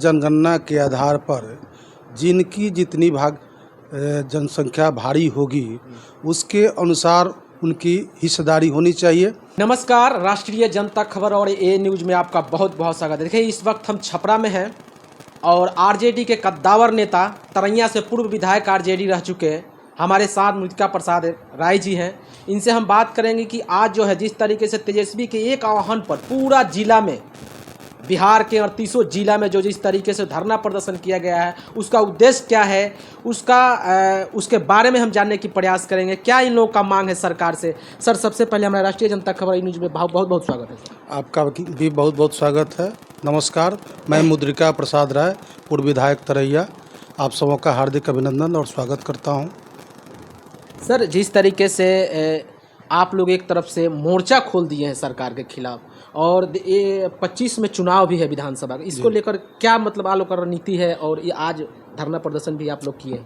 जनगणना के आधार पर जिनकी जितनी जनसंख्या भारी होगी उसके अनुसार उनकी हिस्सेदारी होनी चाहिए। नमस्कार, राष्ट्रीय जनता खबर और ए न्यूज़ में आपका बहुत बहुत स्वागत है। देखिए, इस वक्त हम छपरा में हैं और आरजेडी के कद्दावर नेता तरैया से पूर्व विधायक आरजेडी रह चुके हमारे साथ मृतिका प्रसाद राय जी हैं। इनसे हम बात करेंगे कि आज जो है जिस तरीके से तेजस्वी के एक आह्वान पर पूरा जिला में, बिहार के 38 जिला में जो जिस तरीके से धरना प्रदर्शन किया गया है उसका उद्देश्य क्या है, उसके बारे में हम जानने की प्रयास करेंगे। क्या इन लोगों का मांग है सरकार से। सर, सबसे पहले हमारे राष्ट्रीय जनता खबर न्यूज़ में बहुत बहुत स्वागत है। सर, आपका भी बहुत बहुत स्वागत है। नमस्कार, मैं मृतिका प्रसाद राय, पूर्व विधायक तरैया, आप सबों का हार्दिक अभिनंदन और स्वागत करता हूँ। सर, जिस तरीके से आप लोग एक तरफ से मोर्चा खोल दिए हैं सरकार के खिलाफ और ये 25 में चुनाव भी है विधानसभा का, इसको लेकर क्या मतलब आप लोग का रणनीति है और ये आज धरना प्रदर्शन भी आप लोग किए?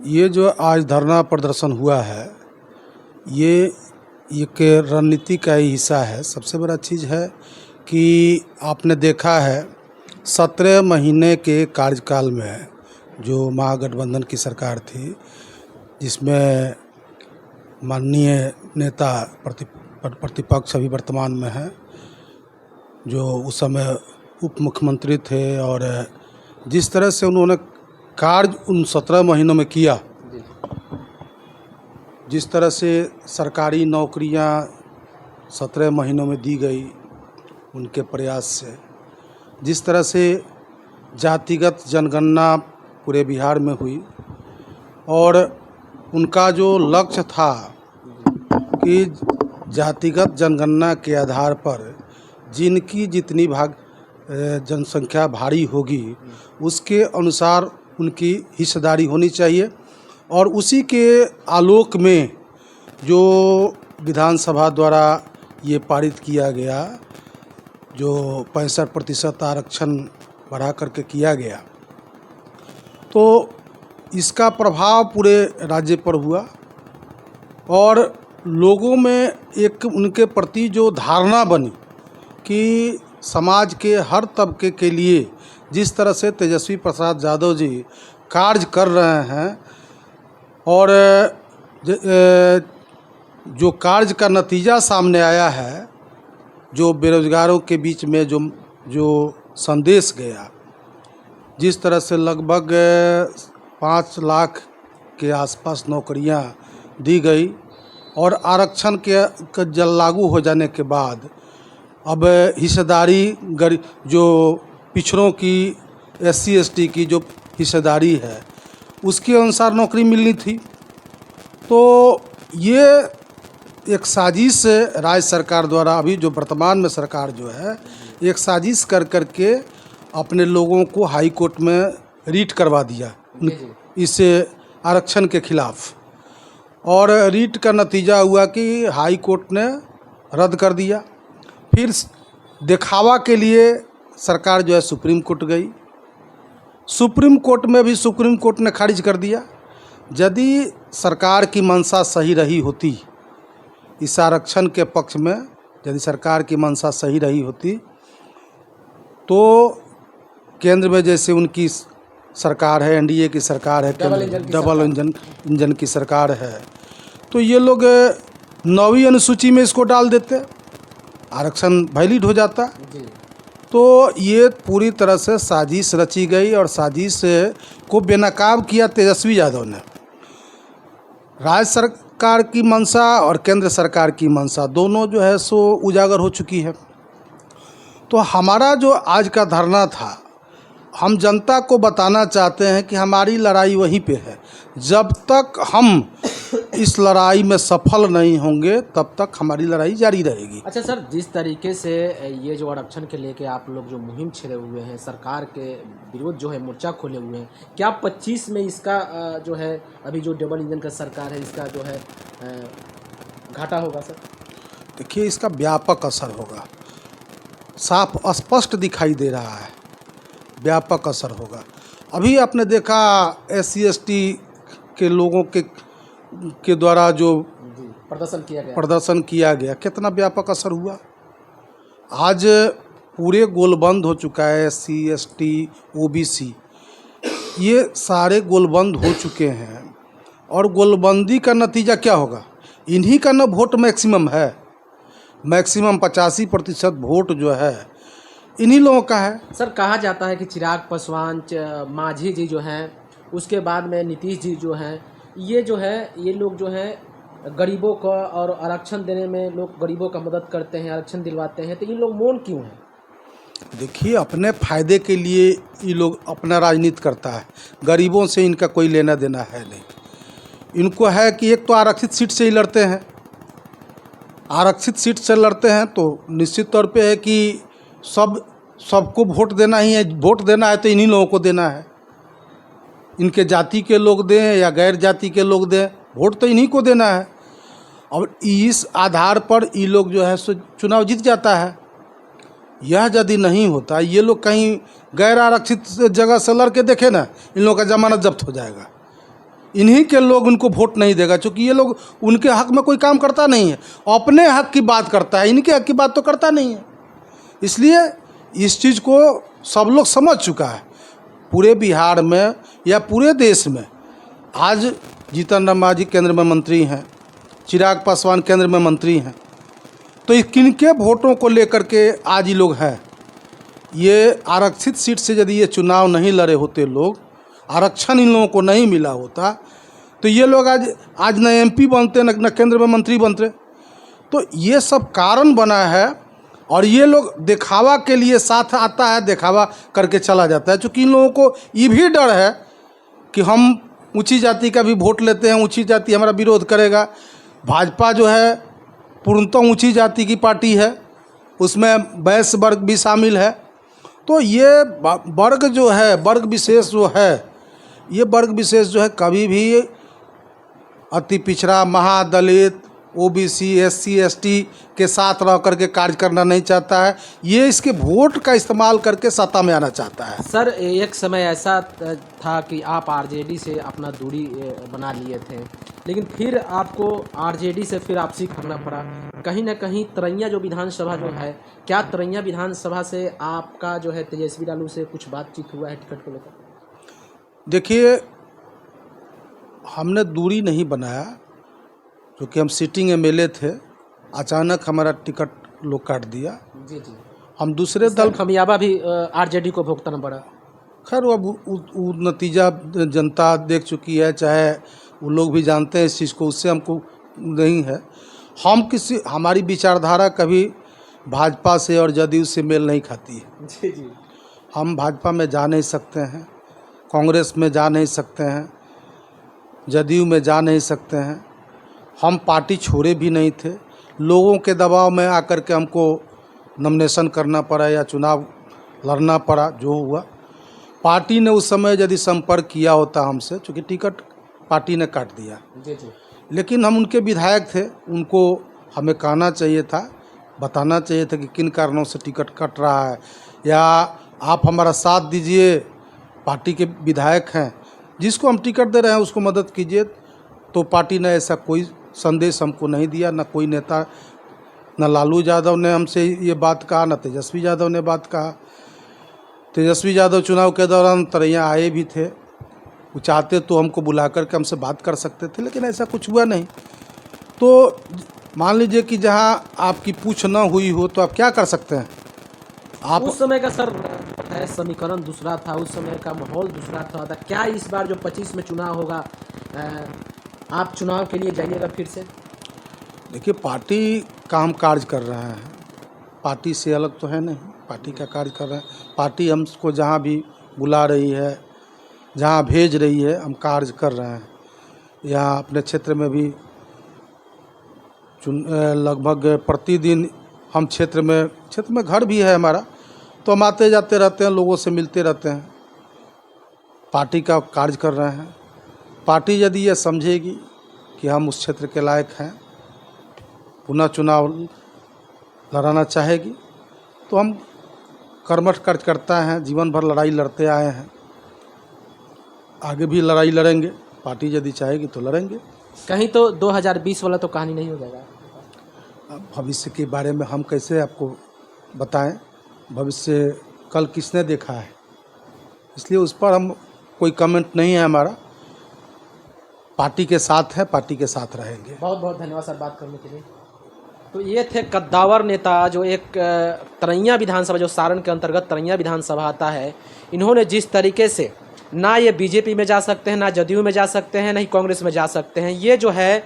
ये जो आज धरना प्रदर्शन हुआ है ये एक रणनीति का ही हिस्सा है। सबसे बड़ा चीज़ है कि आपने देखा है 17 महीने के कार्यकाल में जो महागठबंधन की सरकार थी, जिसमें माननीय नेता प्रतिपक्ष अभी वर्तमान में है, जो उस समय उप मुख्यमंत्री थे, और जिस तरह से उन्होंने कार्य उन 17 महीनों में किया, जिस तरह से सरकारी नौकरियां 17 महीनों में दी गई उनके प्रयास से, जिस तरह से जातिगत जनगणना पूरे बिहार में हुई और उनका जो लक्ष्य था कि जातिगत जनगणना के आधार पर जिनकी जितनी जनसंख्या भारी होगी उसके अनुसार उनकी हिस्सेदारी होनी चाहिए, और उसी के आलोक में जो विधानसभा द्वारा ये पारित किया गया, जो 65% आरक्षण बढ़ा करके किया गया, तो इसका प्रभाव पूरे राज्य पर हुआ और लोगों में एक उनके प्रति जो धारणा बनी कि समाज के हर तबके के लिए जिस तरह से तेजस्वी प्रसाद यादव जी कार्य कर रहे हैं और जो कार्य का नतीजा सामने आया है, जो बेरोजगारों के बीच में जो संदेश गया, जिस तरह से लगभग 5 लाख के आसपास नौकरियां दी गई और आरक्षण के जल लागू हो जाने के बाद अब हिस्सेदारी जो पिछड़ों की SC ST की जो हिस्सेदारी है उसके अनुसार नौकरी मिलनी थी। तो ये एक साजिश राज्य सरकार द्वारा, अभी जो वर्तमान में सरकार जो है, एक साजिश कर करके अपने लोगों को हाई कोर्ट में रीट करवा दिया इस आरक्षण के खिलाफ, और रीट का नतीजा हुआ कि हाई कोर्ट ने रद्द कर दिया। फिर दिखावा के लिए सरकार जो है सुप्रीम कोर्ट गई, सुप्रीम कोर्ट में भी सुप्रीम कोर्ट ने खारिज कर दिया। यदि सरकार की मंशा सही रही होती, इस आरक्षण के पक्ष में यदि सरकार की मंशा सही रही होती, तो केंद्र में जैसे उनकी सरकार है, NDA की सरकार है, डबल इंजन की सरकार है, तो ये लोग 9वीं अनुसूची में इसको डाल देते, आरक्षण वैलिड हो जाता। तो ये पूरी तरह से साजिश रची गई और साजिश को बेनकाब किया तेजस्वी यादव ने। राज्य सरकार की मंशा और केंद्र सरकार की मंशा दोनों जो है सो उजागर हो चुकी है। तो हमारा जो आज का धरना था, हम जनता को बताना चाहते हैं कि हमारी लड़ाई वहीं पे है। जब तक हम इस लड़ाई में सफल नहीं होंगे तब तक हमारी लड़ाई जारी रहेगी। अच्छा सर, जिस तरीके से ये जो आरक्षण के लेके आप लोग जो मुहिम छेड़े हुए हैं, सरकार के विरोध जो है मोर्चा खोले हुए हैं, क्या 25 में इसका जो है अभी जो डबल इंजन का सरकार है इसका जो है घाटा होगा? सर देखिए, इसका व्यापक असर होगा, साफ स्पष्ट दिखाई दे रहा है, व्यापक असर होगा। अभी आपने देखा SC ST के लोगों के द्वारा जो प्रदर्शन किया गया, कितना व्यापक असर हुआ। आज पूरे गोलबंद हो चुका है। SC ST OBC ये सारे गोलबंद हो चुके हैं, और गोलबंदी का नतीजा क्या होगा? इन्हीं का ना वोट मैक्सिमम है, मैक्सिमम 85% वोट जो है इन्हीं लोगों का है। सर कहा जाता है कि चिराग पासवान, मांझी जी जो हैं, उसके बाद में नीतीश जी जो हैं, ये लोग जो हैं गरीबों को और आरक्षण देने में लोग गरीबों का मदद करते हैं, आरक्षण दिलवाते हैं, तो ये लोग मौन क्यों हैं? देखिए, अपने फायदे के लिए ये लोग अपना राजनीति करता है, गरीबों से इनका कोई लेना देना है नहीं। इनको है कि एक तो आरक्षित सीट से ही लड़ते हैं, आरक्षित सीट से लड़ते हैं तो निश्चित तौर पे है कि सबको वोट देना ही है। वोट देना है तो इन्हीं लोगों को देना है, इनके जाति के लोग दें या गैर जाति के लोग दें, वोट तो इन्हीं को देना है। और इस आधार पर ये लोग जो है सो चुनाव जीत जाता है। यह यदि नहीं होता, ये लोग कहीं गैर आरक्षित जगह से लड़ के देखे ना, इन लोगों का जमानत जब्त हो जाएगा। इन्हीं के लोग उनको वोट नहीं देगा, क्योंकि ये लोग उनके हक में कोई काम करता नहीं है, अपने हक की बात करता है, इनके हक की बात तो करता नहीं है। इसलिए इस चीज़ को सब लोग समझ चुका है, पूरे बिहार में या पूरे देश में। आज जीतन राम मांझी केंद्र में मंत्री हैं, चिराग पासवान केंद्र में मंत्री हैं, तो किनके वोटों को लेकर के आज ये लोग हैं। ये आरक्षित सीट से यदि ये चुनाव नहीं लड़े होते लोग, आरक्षण इन लोगों को नहीं मिला होता, तो ये लोग आज न MP बनते न केंद्र में मंत्री बनते। तो ये सब कारण बना है, और ये लोग दिखावा के लिए साथ आता है, दिखावा करके चला जाता है। क्योंकि इन लोगों को ये भी डर है कि हम ऊंची जाति का भी वोट लेते हैं, ऊंची जाति हमारा विरोध करेगा। भाजपा जो है पूर्णतः ऊंची जाति की पार्टी है, उसमें वैश्य वर्ग भी शामिल है। तो ये वर्ग जो है, वर्ग विशेष जो है, ये वर्ग विशेष जो है कभी भी अति पिछड़ा, महादलित, OBC SC ST के साथ रह करके कार्य करना नहीं चाहता है। ये इसके वोट का इस्तेमाल करके सत्ता में आना चाहता है। सर एक समय ऐसा था कि आप RJD से अपना दूरी बना लिए थे, लेकिन फिर आपको RJD से फिर आपसी करना पड़ा। कहीं ना कहीं तरैया जो विधानसभा जो है, क्या तरैया विधानसभा से आपका जो है तेजस्वी लालू से कुछ बातचीत हुआ है टिकट को लेकर? देखिए, हमने दूरी नहीं बनाया, क्योंकि हम सिटिंग MLA थे। अचानक हमारा टिकट लोग काट दिया। जी जी। हम दूसरे दल, खमियाबा भी RJD को भुगतना पड़ा। खैर अब वो नतीजा जनता देख चुकी है, चाहे वो लोग भी जानते हैं इस चीज़ को, उससे हमको नहीं है। हमारी विचारधारा कभी भाजपा से और जदयू से मेल नहीं खाती है। जी जी। हम भाजपा में जा नहीं सकते हैं, कांग्रेस में जा नहीं सकते हैं, जदयू में जा नहीं सकते हैं। हम पार्टी छोड़े भी नहीं थे, लोगों के दबाव में आकर के हमको नॉमिनेशन करना पड़ा या चुनाव लड़ना पड़ा। जो हुआ, पार्टी ने उस समय यदि संपर्क किया होता हमसे, चूँकि टिकट पार्टी ने काट दिया। जी जी। लेकिन हम उनके विधायक थे, उनको हमें कहना चाहिए था, बताना चाहिए था कि किन कारणों से टिकट कट रहा है, या आप हमारा साथ दीजिए, पार्टी के विधायक हैं, जिसको हम टिकट दे रहे हैं उसको मदद कीजिए। तो पार्टी ने ऐसा कोई संदेश हमको नहीं दिया, न कोई नेता, न लालू यादव ने हमसे ये बात कहा, न तेजस्वी यादव ने बात कहा। तेजस्वी यादव चुनाव के दौरान तरैया आए भी थे, वो चाहते तो हमको बुला करके हमसे बात कर सकते थे, लेकिन ऐसा कुछ हुआ नहीं। तो मान लीजिए कि जहां आपकी पूछ न हुई हो तो आप क्या कर सकते हैं। आप उस समय का सर है समीकरण दूसरा था, उस समय का माहौल दूसरा था। क्या इस बार जो 25 में चुनाव होगा, आप चुनाव के लिए जाइएगा फिर से? देखिए, पार्टी का हम कार्य कर रहे हैं, पार्टी से अलग तो है नहीं, पार्टी का कार्य कर रहे हैं। पार्टी हमको जहाँ भी बुला रही है, जहाँ भेज रही है, हम कार्य कर रहे हैं। यहाँ अपने क्षेत्र में भी लगभग प्रतिदिन हम क्षेत्र में घर भी है हमारा, तो हम आते जाते रहते हैं, लोगों से मिलते रहते हैं, पार्टी का कार्य कर रहे हैं। पार्टी यदि ये समझेगी कि हम उस क्षेत्र के लायक हैं, पुनः चुनाव लड़ाना चाहेगी, तो हम कर्मठ कार्यकर्ता हैं, जीवन भर लड़ाई लड़ते आए हैं, आगे भी लड़ाई लड़ेंगे। पार्टी यदि चाहेगी तो लड़ेंगे। कहीं तो 2020 वाला तो कहानी नहीं हो जाएगा? अब भविष्य के बारे में हम कैसे आपको बताएं। भविष्य कल किसने देखा है, इसलिए उस पर हम कोई कमेंट नहीं है हमारा। पार्टी के साथ है, पार्टी के साथ रहेंगे। बहुत बहुत धन्यवाद सर बात करने के लिए। तो ये थे कद्दावर नेता जो एक तरैया विधानसभा, जो सारण के अंतर्गत तरैया विधानसभा आता है, इन्होंने जिस तरीके से ना ये बीजेपी में जा सकते हैं, ना जदयू में जा सकते हैं, ना ही कांग्रेस में जा सकते हैं, ये जो है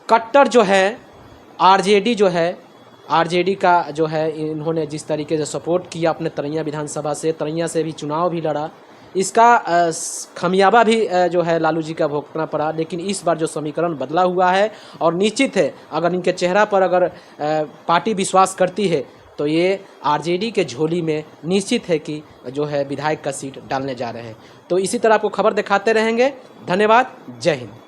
कट्टर जो है आरजेडी जो है, आरजेडी का जो है इन्होंने जिस तरीके से सपोर्ट किया अपने तरैया विधानसभा से, तरैया से भी चुनाव भी लड़ा, इसका खमियाबा भी जो है लालू जी का भुगतना पड़ा। लेकिन इस बार जो समीकरण बदला हुआ है और निश्चित है अगर इनके चेहरा पर अगर पार्टी विश्वास करती है तो ये आरजेडी के झोली में निश्चित है कि जो है विधायक का सीट डालने जा रहे हैं। तो इसी तरह आपको खबर दिखाते रहेंगे। धन्यवाद। जय हिंद।